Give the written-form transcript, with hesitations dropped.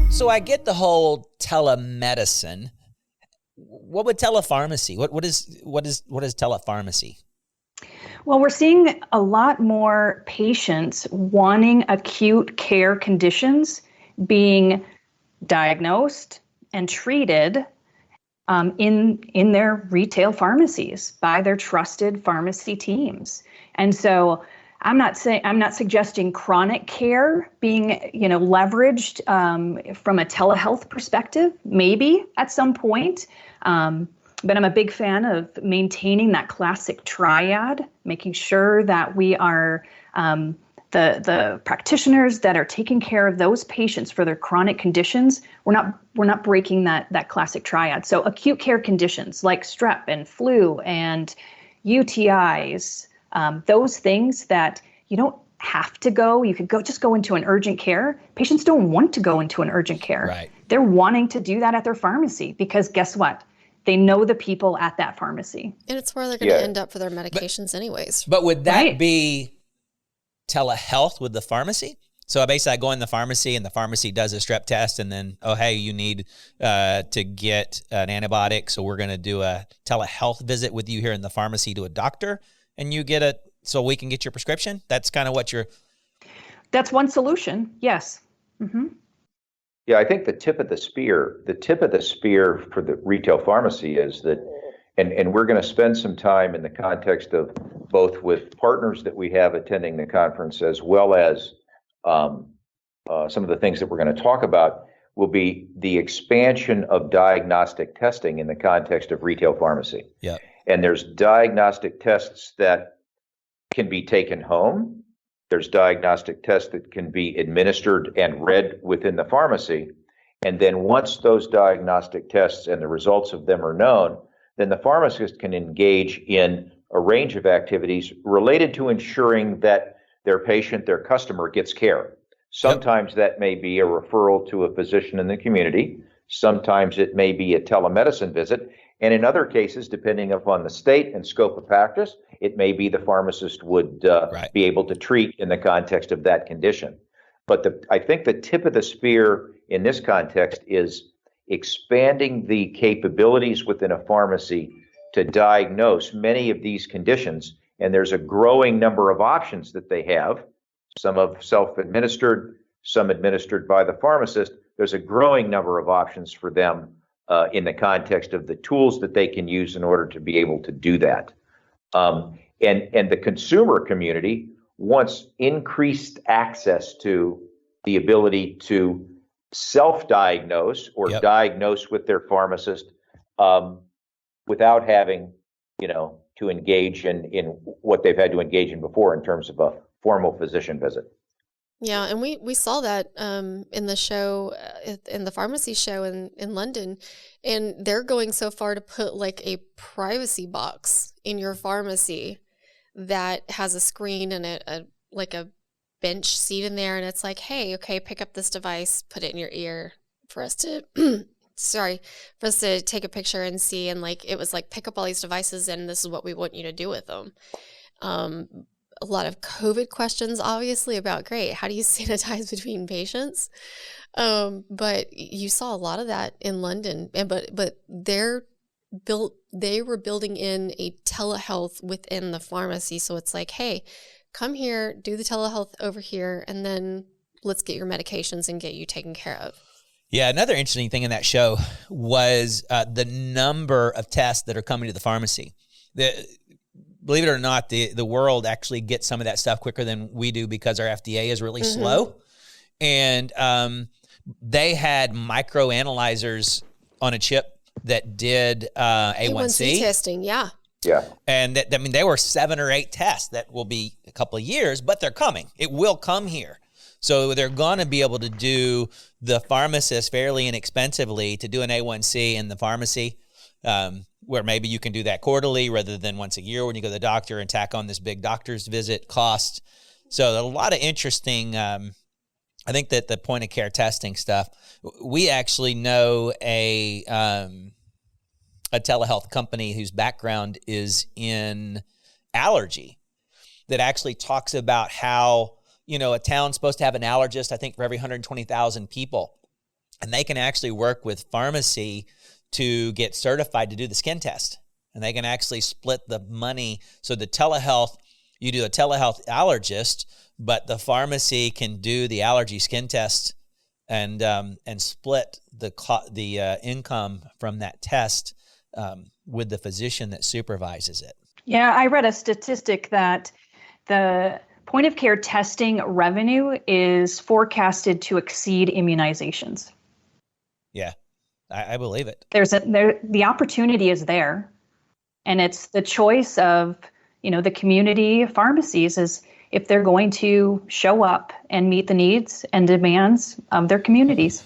So I get the whole telemedicine. What would telepharmacy? What is telepharmacy? Well, we're seeing a lot more patients wanting acute care conditions being diagnosed and treated in their retail pharmacies by their trusted pharmacy teams. And so I'm not suggesting chronic care being, leveraged from a telehealth perspective, maybe at some point. But I'm a big fan of maintaining that classic triad, making sure that we are the practitioners that are taking care of those patients for their chronic conditions. We're not breaking that classic triad. So acute care conditions like strep and flu and UTIs, those things that you don't have to go. You could just go into an urgent care. Patients don't want to go into an urgent care. Right. They're wanting to do that at their pharmacy because guess what? They know the people at that pharmacy. And it's where they're going to end up for their medications anyways. But would that be telehealth with the pharmacy? So basically I go in the pharmacy and the pharmacy does a strep test and then, oh, hey, you need to get an antibiotic. So we're going to do a telehealth visit with you here in the pharmacy to a doctor and you get so we can get your prescription. That's kind of what that's one solution. Yes. Mm-hmm. Yeah, I think the tip of the spear for the retail pharmacy is that, and we're going to spend some time in the context of both with partners that we have attending the conference, as well as some of the things that we're going to talk about, will be the expansion of diagnostic testing in the context of retail pharmacy. Yeah. And there's diagnostic tests that can be taken home. There's diagnostic tests that can be administered and read within the pharmacy. And then once those diagnostic tests and the results of them are known, then the pharmacist can engage in a range of activities related to ensuring that their patient, their customer, gets care. Sometimes that may be a referral to a physician in the community. Sometimes it may be a telemedicine visit. And in other cases, depending upon the state and scope of practice, it may be the pharmacist would be able to treat in the context of that condition. But I think the tip of the spear in this context is expanding the capabilities within a pharmacy to diagnose many of these conditions. And there's a growing number of options that they have, some of self-administered, some administered by the pharmacist. There's a growing number of options for them in the context of the tools that they can use in order to be able to do that. And the consumer community wants increased access to the ability to self-diagnose or diagnose with their pharmacist without having, to engage in what they've had to engage in before in terms of a formal physician visit. Yeah, and we saw that in the show, in the pharmacy show in London, and they're going so far to put like a privacy box in your pharmacy that has a screen and a bench seat in there, and it's like, hey, okay, pick up this device, put it in your ear for us to for us to take a picture and see, and like it was like pick up all these devices and this is what we want you to do with them. A lot of COVID questions, obviously, about great, how do you sanitize between patients? But you saw a lot of that in London, but they were building in a telehealth within the pharmacy. So it's like, hey, come here, do the telehealth over here, and then let's get your medications and get you taken care of. Yeah, another interesting thing in that show was the number of tests that are coming to the pharmacy. Believe it or not, the world actually gets some of that stuff quicker than we do because our FDA is really slow. And they had microanalyzers on a chip that did A1C testing, yeah. And they were 7 or 8 tests that will be a couple of years, but they're coming. It will come here. So they're going to be able to do the pharmacist fairly inexpensively to do an A1C in the pharmacy, where maybe you can do that quarterly rather than once a year when you go to the doctor and tack on this big doctor's visit cost. So a lot of interesting, I think that the point of care testing stuff, we actually know a telehealth company whose background is in allergy that actually talks about how, a town's supposed to have an allergist, I think, for every 120,000 people. and they can actually work with pharmacy to get certified to do the skin test. And they can actually split the money. So the telehealth, you do a telehealth allergist, but the pharmacy can do the allergy skin test and split the income from that test with the physician that supervises it. Yeah, I read a statistic that the point of care testing revenue is forecasted to exceed immunizations. Yeah, I believe it. The opportunity is there, and it's the choice of, the community pharmacies is if they're going to show up and meet the needs and demands of their communities.